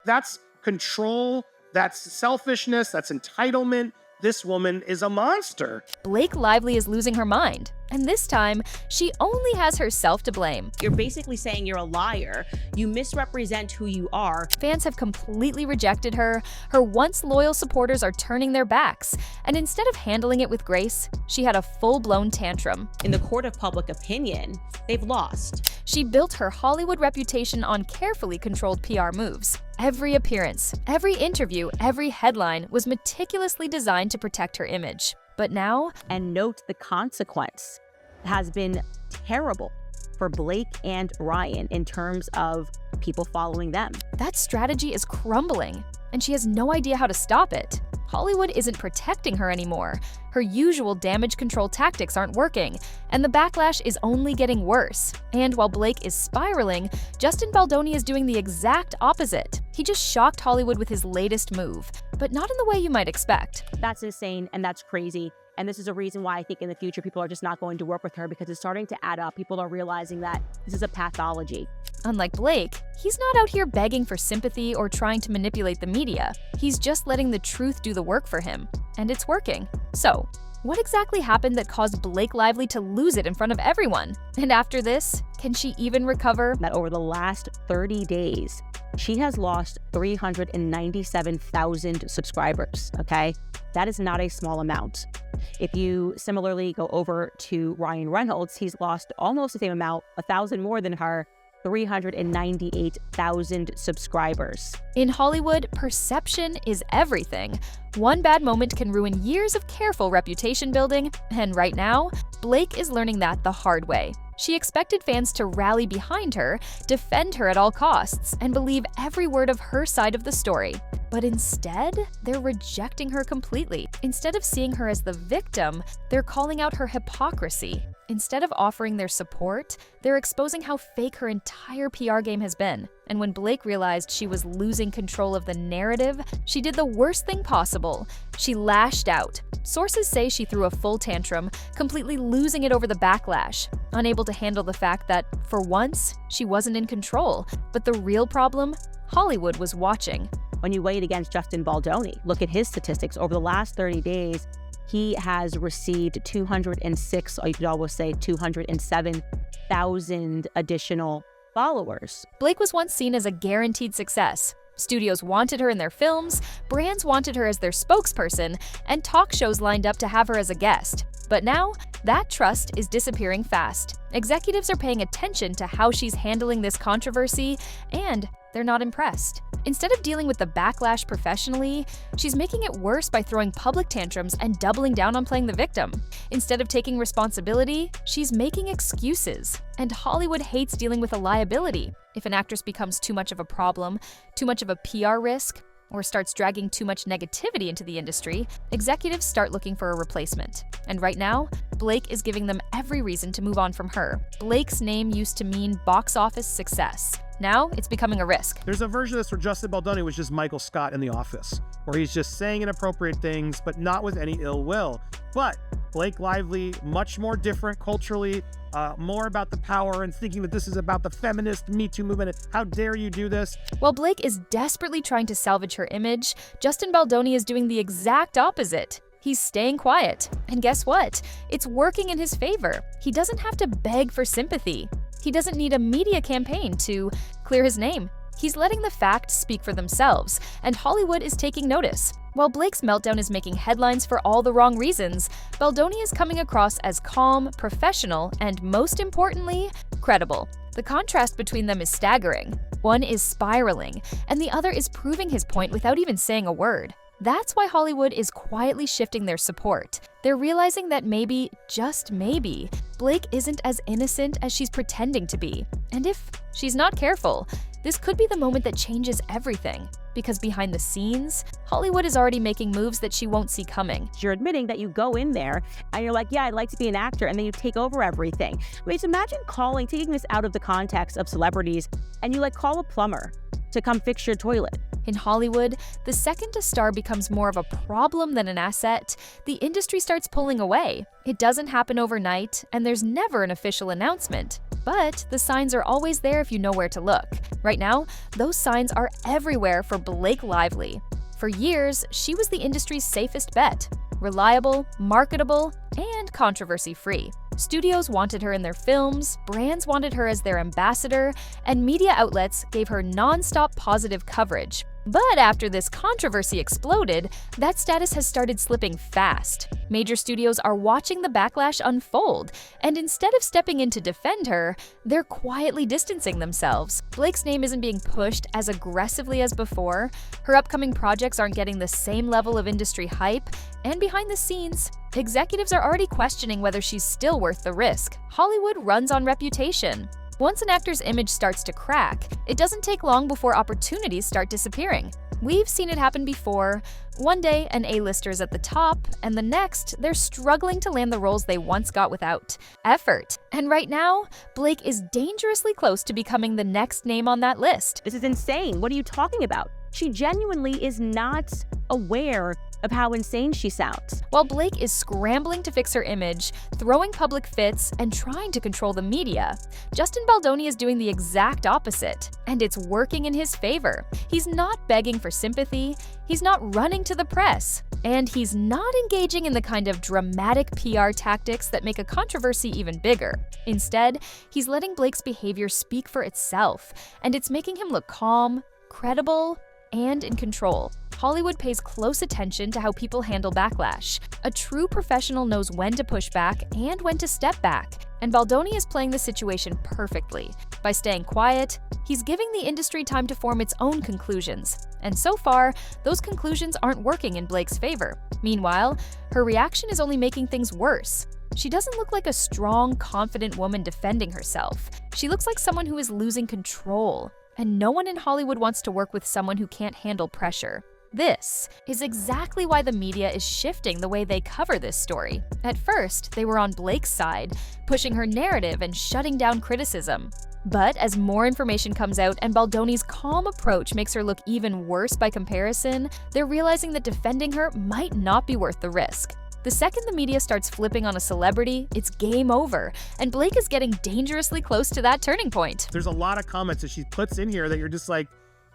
That's control, that's selfishness, that's entitlement. This woman is a monster. Blake Lively is losing her mind, and this time, she only has herself to blame. You're basically saying you're a liar. You misrepresent who you are. Fans have completely rejected her, her once loyal supporters are turning their backs, and instead of handling it with grace, she had a full-blown tantrum. In the court of public opinion, they've lost. She built her Hollywood reputation on carefully controlled PR moves. Every appearance, every interview, every headline was meticulously designed to protect her image. But now, And note the consequence has been terrible for Blake and Ryan in terms of people following them. that strategy is crumbling, and she has no idea how to stop it. Hollywood isn't protecting her anymore. Her usual damage control tactics aren't working, and the backlash is only getting worse. And while Blake is spiraling, Justin Baldoni is doing the exact opposite. He just shocked Hollywood with his latest move, but not in the way you might expect. That's insane and that's crazy. And this is a reason why I think in the future people are just not going to work with her, because it's starting to add up. People are realizing that this is a pathology. Unlike Blake, he's not out here begging for sympathy or trying to manipulate the media. He's just letting the truth do the work for him, and it's working. So, what exactly happened that caused Blake Lively to lose it in front of everyone? And after this, can she even recover? That over the last 30 days, she has lost 397,000 subscribers, okay? That is not a small amount. If you similarly go over to Ryan Reynolds, he's lost almost the same amount, 1,000 more than her, 398,000 subscribers. In Hollywood, perception is everything. One bad moment can ruin years of careful reputation building, and right now, Blake is learning that the hard way. She expected fans to rally behind her, defend her at all costs, and believe every word of her side of the story. But instead, they're rejecting her completely. Instead of seeing her as the victim, they're calling out her hypocrisy. Instead of offering their support, they're exposing how fake her entire PR game has been. And when Blake realized she was losing control of the narrative, she did the worst thing possible. She lashed out. Sources say she threw a full tantrum, completely losing it over the backlash, unable to handle the fact that, for once, she wasn't in control. But the real problem? Hollywood was watching. When you weigh it against Justin Baldoni, look at his statistics. Over the last 30 days, he has received 206, or you could almost say 207,000 additional followers. Blake was once seen as a guaranteed success. Studios wanted her in their films, brands wanted her as their spokesperson, and talk shows lined up to have her as a guest. But now, that trust is disappearing fast. Executives are paying attention to how she's handling this controversy, and they're not impressed. Instead of dealing with the backlash professionally, she's making it worse by throwing public tantrums and doubling down on playing the victim. Instead of taking responsibility, she's making excuses. And Hollywood hates dealing with a liability. If an actress becomes too much of a problem, too much of a PR risk, or starts dragging too much negativity into the industry, executives start looking for a replacement. And right now, Blake is giving them every reason to move on from her. Blake's name used to mean box office success. Now, it's becoming a risk. There's a version of this where Justin Baldoni was just Michael Scott in The Office, where he's just saying inappropriate things, but not with any ill will. But Blake Lively, much more different culturally, more about the power and thinking that this is about the feminist Me Too movement. How dare you do this? While Blake is desperately trying to salvage her image, Justin Baldoni is doing the exact opposite. He's staying quiet. And guess what? It's working in his favor. He doesn't have to beg for sympathy. He doesn't need a media campaign to clear his name. He's letting the facts speak for themselves, and Hollywood is taking notice. While Blake's meltdown is making headlines for all the wrong reasons, Baldoni is coming across as calm, professional, and most importantly, credible. The contrast between them is staggering. One is spiraling, and the other is proving his point without even saying a word. That's why Hollywood is quietly shifting their support. They're realizing that maybe, just maybe, Blake isn't as innocent as she's pretending to be. And if she's not careful, this could be the moment that changes everything. Because behind the scenes, Hollywood is already making moves that she won't see coming. You're admitting that you go in there and you're like, yeah, I'd like to be an actor, and then you take over everything. Wait, so imagine taking this out of the context of celebrities, and you call a plumber to come fix your toilet. In Hollywood, the second a star becomes more of a problem than an asset, the industry starts pulling away. It doesn't happen overnight, and there's never an official announcement. But the signs are always there if you know where to look. Right now, those signs are everywhere for Blake Lively. For years, she was the industry's safest bet. Reliable, marketable, and controversy-free. Studios wanted her in their films, brands wanted her as their ambassador, and media outlets gave her non-stop positive coverage. But after this controversy exploded, that status has started slipping fast. Major studios are watching the backlash unfold, and instead of stepping in to defend her, they're quietly distancing themselves. Blake's name isn't being pushed as aggressively as before, her upcoming projects aren't getting the same level of industry hype, and behind the scenes, executives are already questioning whether she's still worth the risk. Hollywood runs on reputation. Once an actor's image starts to crack, it doesn't take long before opportunities start disappearing. We've seen it happen before. One day, an A-lister's at the top, and the next, they're struggling to land the roles they once got without effort. And right now, Blake is dangerously close to becoming the next name on that list. This is insane. What are you talking about? She genuinely is not aware of how insane she sounds. While Blake is scrambling to fix her image, throwing public fits, and trying to control the media, Justin Baldoni is doing the exact opposite, and it's working in his favor. He's not begging for sympathy, he's not running to the press, and he's not engaging in the kind of dramatic PR tactics that make a controversy even bigger. Instead, he's letting Blake's behavior speak for itself, and it's making him look calm, credible, and in control. Hollywood pays close attention to how people handle backlash. A true professional knows when to push back and when to step back, and Baldoni is playing the situation perfectly. By staying quiet, he's giving the industry time to form its own conclusions, and so far, those conclusions aren't working in Blake's favor. Meanwhile, her reaction is only making things worse. She doesn't look like a strong, confident woman defending herself. She looks like someone who is losing control. And no one in Hollywood wants to work with someone who can't handle pressure. This is exactly why the media is shifting the way they cover this story. At first, they were on Blake's side, pushing her narrative and shutting down criticism. But as more information comes out and Baldoni's calm approach makes her look even worse by comparison, they're realizing that defending her might not be worth the risk. The second the media starts flipping on a celebrity, it's game over, and Blake is getting dangerously close to that turning point. There's a lot of comments that she puts in here that you're just like,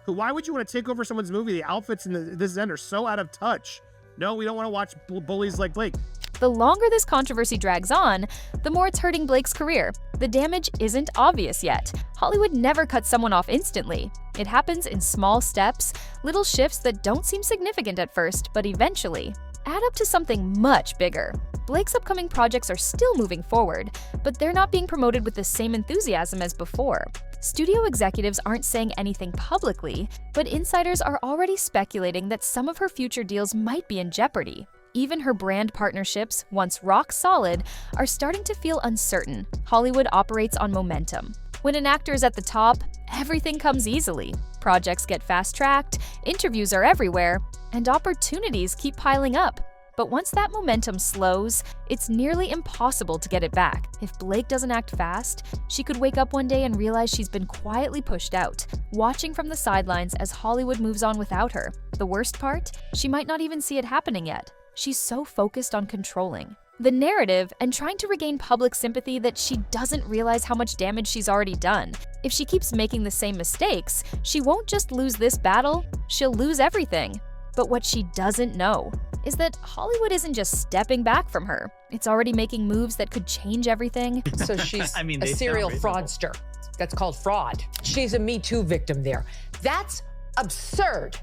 why would you want to take over someone's movie? The outfits in this end are so out of touch. No, we don't want to watch bullies like Blake. The longer this controversy drags on, the more it's hurting Blake's career. The damage isn't obvious yet. Hollywood never cuts someone off instantly. It happens in small steps, little shifts that don't seem significant at first, but eventually add up to something much bigger. Blake's upcoming projects are still moving forward, but they're not being promoted with the same enthusiasm as before. Studio executives aren't saying anything publicly, but insiders are already speculating that some of her future deals might be in jeopardy. Even her brand partnerships, once rock solid, are starting to feel uncertain. Hollywood operates on momentum. When an actor is at the top, everything comes easily. Projects get fast-tracked, interviews are everywhere, and opportunities keep piling up. But once that momentum slows, it's nearly impossible to get it back. If Blake doesn't act fast, she could wake up one day and realize she's been quietly pushed out, watching from the sidelines as Hollywood moves on without her. The worst part? She might not even see it happening yet. She's so focused on controlling the narrative and trying to regain public sympathy that she doesn't realize how much damage she's already done. If she keeps making the same mistakes, she won't just lose this battle, she'll lose everything. But what she doesn't know is that Hollywood isn't just stepping back from her. It's already making moves that could change everything. So she's a serial fraudster. That's called fraud. She's a Me Too victim there. That's absurd.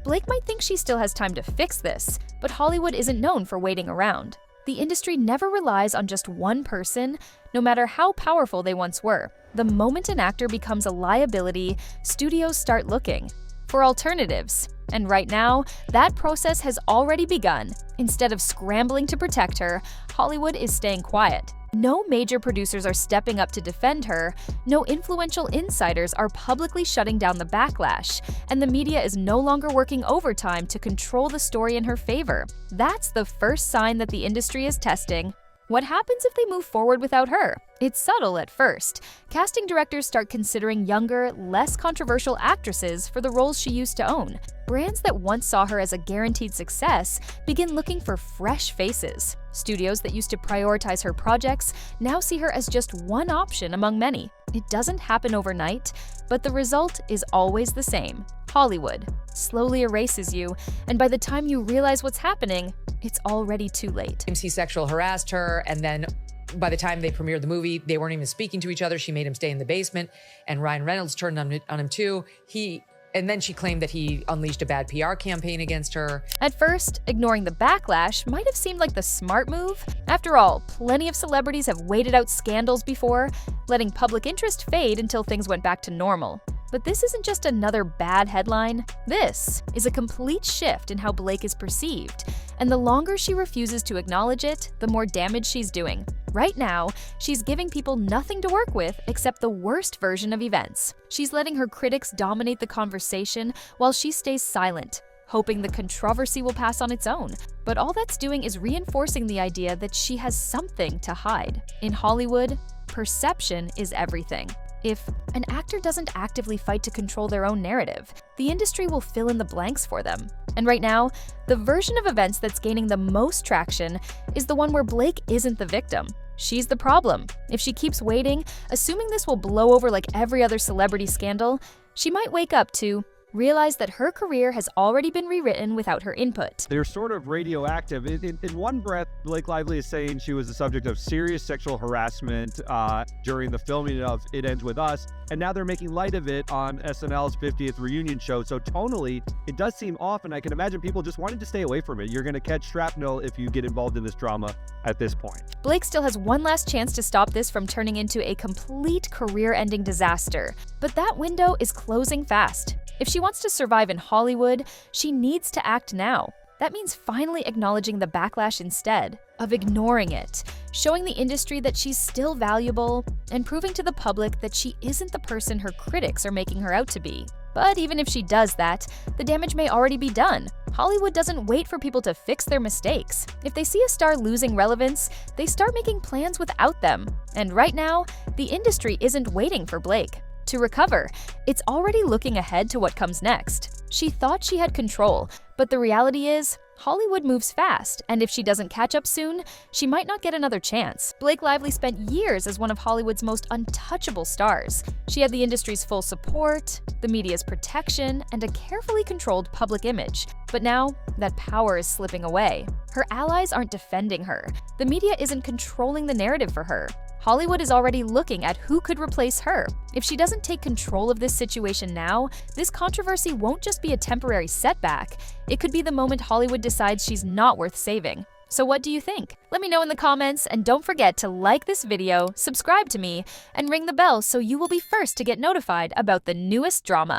Blake might think she still has time to fix this, but Hollywood isn't known for waiting around. The industry never relies on just one person, no matter how powerful they once were. The moment an actor becomes a liability, studios start looking for alternatives. And right now, that process has already begun. Instead of scrambling to protect her, Hollywood is staying quiet. No major producers are stepping up to defend her, no influential insiders are publicly shutting down the backlash, and the media is no longer working overtime to control the story in her favor. That's the first sign that the industry is testing What happens if they move forward without her? It's subtle at first. Casting directors start considering younger, less controversial actresses for the roles she used to own. Brands that once saw her as a guaranteed success begin looking for fresh faces. Studios that used to prioritize her projects now see her as just one option among many. It doesn't happen overnight, but the result is always the same. Hollywood slowly erases you, and by the time you realize what's happening, it's already too late. He sexual harassed her, and then by the time they premiered the movie, they weren't even speaking to each other. She made him stay in the basement, and Ryan Reynolds turned on him too. And then she claimed that he unleashed a bad PR campaign against her. At first, ignoring the backlash might have seemed like the smart move. After all, plenty of celebrities have waited out scandals before, letting public interest fade until things went back to normal. But this isn't just another bad headline. This is a complete shift in how Blake is perceived. And the longer she refuses to acknowledge it, the more damage she's doing. Right now, she's giving people nothing to work with except the worst version of events. She's letting her critics dominate the conversation while she stays silent, hoping the controversy will pass on its own. But all that's doing is reinforcing the idea that she has something to hide. In Hollywood, perception is everything. If an actor doesn't actively fight to control their own narrative, the industry will fill in the blanks for them. And right now, the version of events that's gaining the most traction is the one where Blake isn't the victim. She's the problem. If she keeps waiting, assuming this will blow over like every other celebrity scandal, she might wake up to realize that her career has already been rewritten without her input. They're sort of radioactive. In one breath, Blake Lively is saying she was the subject of serious sexual harassment during the filming of It Ends With Us, and now they're making light of it on SNL's 50th reunion show. So tonally, it does seem off, and I can imagine people just wanting to stay away from it. You're going to catch shrapnel if you get involved in this drama at this point. Blake still has one last chance to stop this from turning into a complete career-ending disaster, but that window is closing fast. If she wants to survive in Hollywood, she needs to act now. That means finally acknowledging the backlash instead of ignoring it, showing the industry that she's still valuable, and proving to the public that she isn't the person her critics are making her out to be. But even if she does that, the damage may already be done. Hollywood doesn't wait for people to fix their mistakes. If they see a star losing relevance, they start making plans without them. And right now, the industry isn't waiting for Blake to recover. It's already looking ahead to what comes next. She thought she had control, but the reality is, Hollywood moves fast, and if she doesn't catch up soon, she might not get another chance. Blake Lively spent years as one of Hollywood's most untouchable stars. She had the industry's full support, the media's protection, and a carefully controlled public image. But now, that power is slipping away. Her allies aren't defending her. The media isn't controlling the narrative for her. Hollywood is already looking at who could replace her. If she doesn't take control of this situation now, this controversy won't just be a temporary setback. It could be the moment Hollywood decides she's not worth saving. So what do you think? Let me know in the comments, and don't forget to like this video, subscribe to me, and ring the bell so you will be first to get notified about the newest drama.